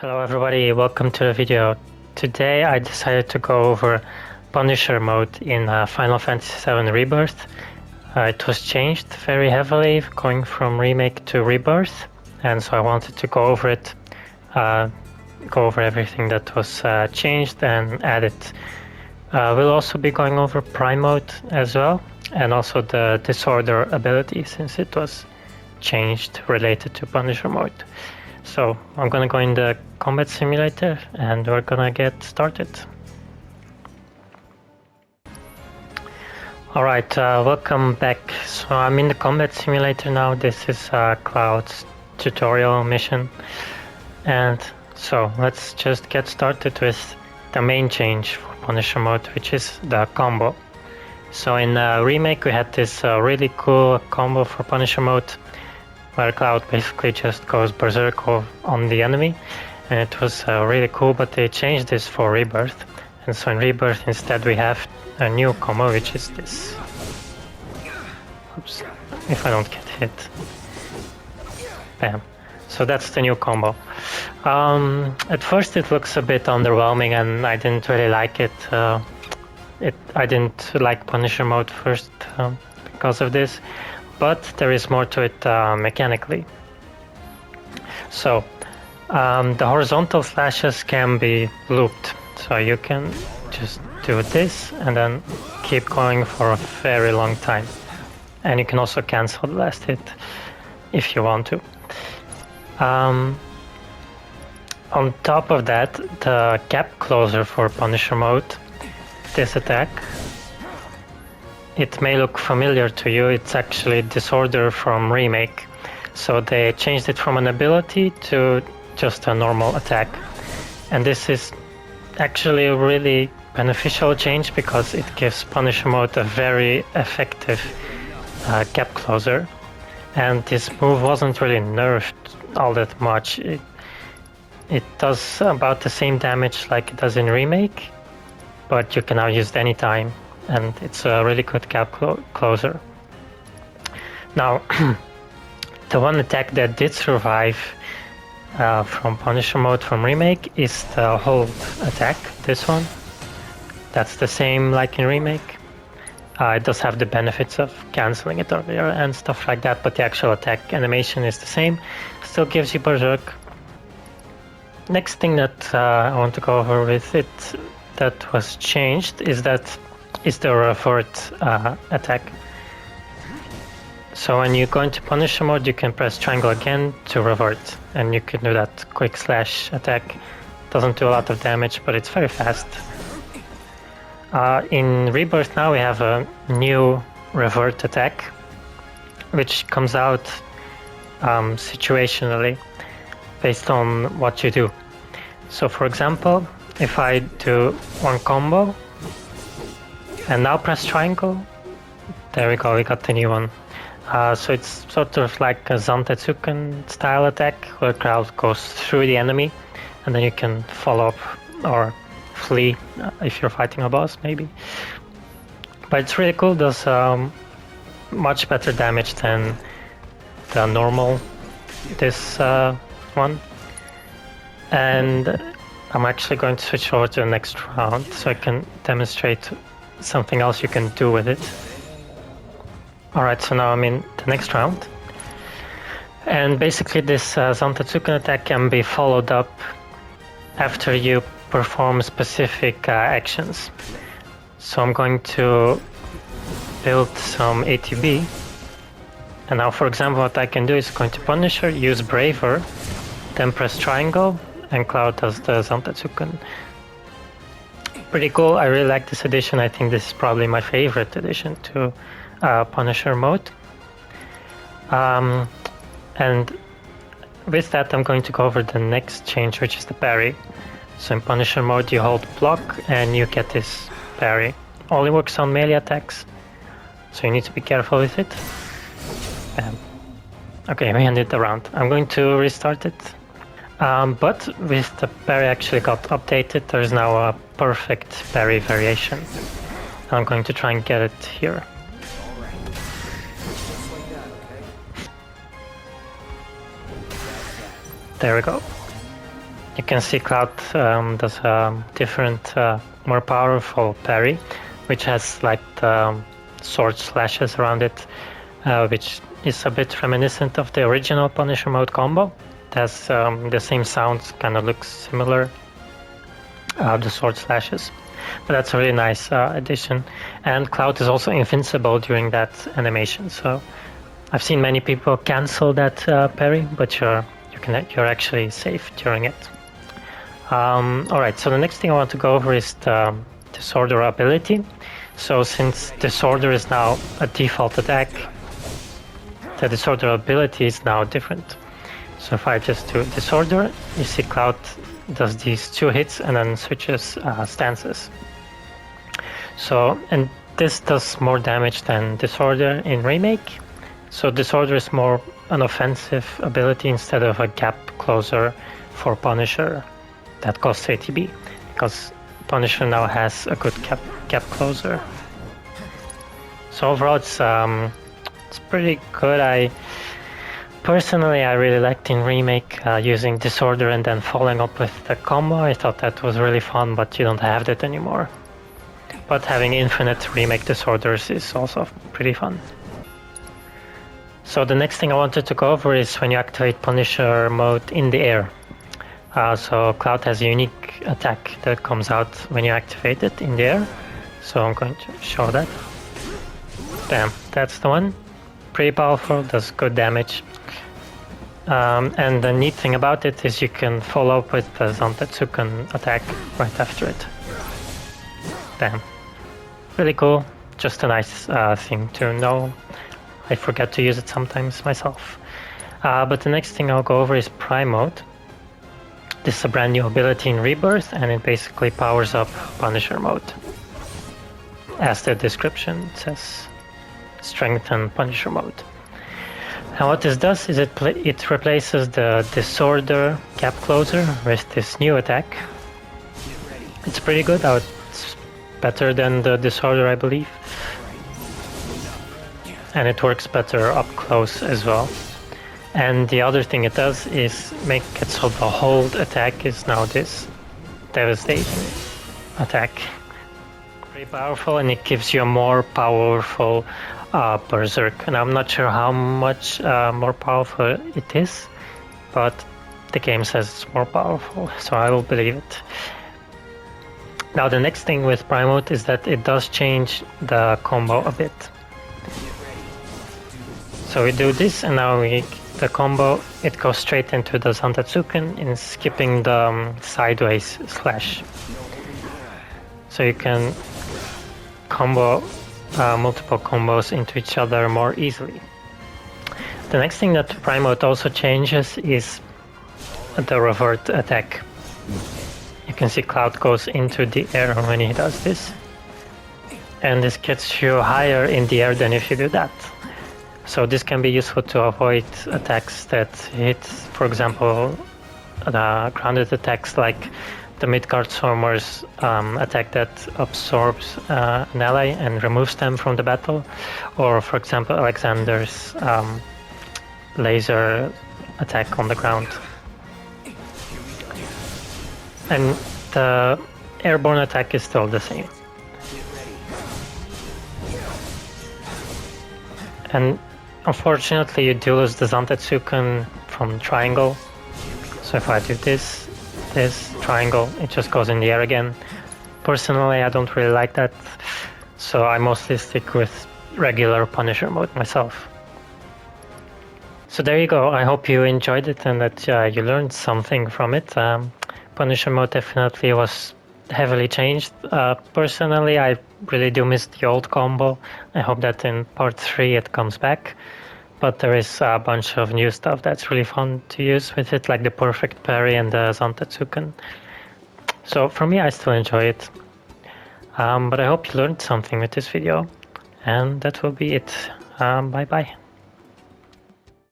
Hello everybody, welcome to the video. Today I decided to go over Punisher mode in Final Fantasy 7 Rebirth. It was changed very heavily going from Remake to Rebirth, and so I wanted to go over it, go over everything that was changed and added. We'll also be going over Prime mode as well, and also the Disorder ability since it was changed related to Punisher mode. So I'm gonna go in the combat simulator and we're gonna get started. Alright, welcome back. So I'm in the combat simulator now. This is Cloud's tutorial mission. And so let's just get started with the main change for Punisher mode, which is the combo. So in Remake we had this really cool combo for Punisher mode, where Cloud basically just goes berserk on the enemy, and it was really cool, but they changed this for Rebirth, and so in Rebirth instead we have a new combo, which is this. Oops, if I don't get hit. Bam. So that's the new combo. At first it looks a bit underwhelming and I didn't really like it. I didn't like Punisher mode first because of this. But there is more to it mechanically. So the horizontal slashes can be looped, so you can just do this and then keep going for a very long time, and you can also cancel the last hit if you want to. On top of that, the gap closer for Punisher mode, this attack, it may look familiar to you. It's actually Disorder from Remake. So they changed it from an ability to just a normal attack. And this is actually a really beneficial change because it gives Punisher mode a very effective gap closer. And this move wasn't really nerfed all that much. It does about the same damage like it does in Remake, but you can now use it anytime. And it's a really good gap closer. Now, the one attack that did survive from Punisher mode from Remake is the hold attack, this one. That's the same like in Remake. It does have the benefits of cancelling it earlier and stuff like that, but the actual attack animation is the same. Still gives you berserk. Next thing that I want to go over with it that was changed is the Revert Attack. So when you go into Punisher mode, you can press triangle again to revert, and you can do that quick slash attack. Doesn't do a lot of damage, but it's very fast. In Rebirth now we have a new Revert Attack, which comes out situationally based on what you do. So for example, if I do one combo and now press triangle, there we go, we got the new one. So it's sort of like a Zantetsuken style attack, where Cloud goes through the enemy and then you can follow up or flee if you're fighting a boss maybe. But it's really cool, does much better damage than the normal this one. And I'm actually going to switch over to the next round so I can demonstrate something else you can do with it. Alright, so now I'm in the next round. And basically this Zantetsuken attack can be followed up after you perform specific actions. So I'm going to build some ATB. And now for example what I can do is going to Punisher, use Braver, then press triangle, and Cloud does the Zantetsuken. Pretty cool. I really like this edition. I think this is probably my favorite addition to Punisher mode. And with that I'm going to go over the next change, which is the parry. So in Punisher mode you hold block and you get this parry. Only works on melee attacks, so you need to be careful with it. Bam. Okay, we ended the round. I'm going to restart it. But with the parry actually got updated, there is now a perfect parry variation. I'm going to try and get it here. There we go. you can see Cloud does a different, more powerful parry, which has like the sword slashes around it, which is a bit reminiscent of the original Punisher mode combo. It has the same sounds, kind of looks similar, the sword slashes. But that's a really nice addition. And Cloud is also invincible during that animation, so I've seen many people cancel that parry, but you're actually safe during it. Alright, so the next thing I want to go over is the Disorder ability. So since Disorder is now a default attack, the Disorder ability is now different. So if I just do Disorder, you see Cloud does these 2 hits and then switches stances. So, and this does more damage than Disorder in Remake. So Disorder is more an offensive ability instead of a gap closer for Punisher that costs ATB, because Punisher now has a good gap closer. So overall it's pretty good. Personally, I really liked in Remake using Disorder and then following up with the combo. I thought that was really fun, but you don't have that anymore. But having infinite Remake Disorders is also pretty fun. So the next thing I wanted to go over is when you activate Punisher mode in the air. So Cloud has a unique attack that comes out when you activate it in the air. So I'm going to show that. Bam, that's the one. Pretty powerful, does good damage. And the neat thing about it is you can follow up with the Zantetsuken attack right after it. Bam. Really cool, just a nice thing to know. I forget to use it sometimes myself. But the next thing I'll go over is Prime mode. This is a brand new ability in Rebirth, and it basically powers up Punisher mode. As the description says, strengthen Punisher mode. And what this does is it replaces the Disorder gap closer with this new attack. It's pretty good. It's better than the Disorder, I believe. And it works better up close as well. And the other thing it does is make it so the hold attack is now this devastating attack. Pretty powerful, and it gives you a more powerful Berserk. And I'm not sure how much more powerful it is, but the game says it's more powerful, so I will believe it. Now the next thing with Prime mode is that it does change the combo a bit. So we do this, and now the combo, it goes straight into the Zantetsuken in skipping the sideways slash. So you can combo multiple combos into each other more easily. The next thing that Prime mode also changes is the Revert Attack. You can see Cloud goes into the air when he does this, and this gets you higher in the air than if you do that. So this can be useful to avoid attacks that hit, for example, grounded attacks like the Midgard Stormer's attack that absorbs an ally and removes them from the battle, or for example Alexander's laser attack on the ground. And the airborne attack is still the same. And unfortunately you do lose the Zantetsuken from triangle. So if I do this triangle, it just goes in the air again. Personally, I don't really like that, so I mostly stick with regular Punisher mode myself. So there you go. I hope you enjoyed it and that you learned something from it. Punisher mode definitely was heavily changed. Personally, I really do miss the old combo. I hope that in part 3 it comes back. But there is a bunch of new stuff that's really fun to use with it, like the perfect parry and the Zantetsuken. So for me, I still enjoy it. But I hope you learned something with this video. And that will be it. Bye bye.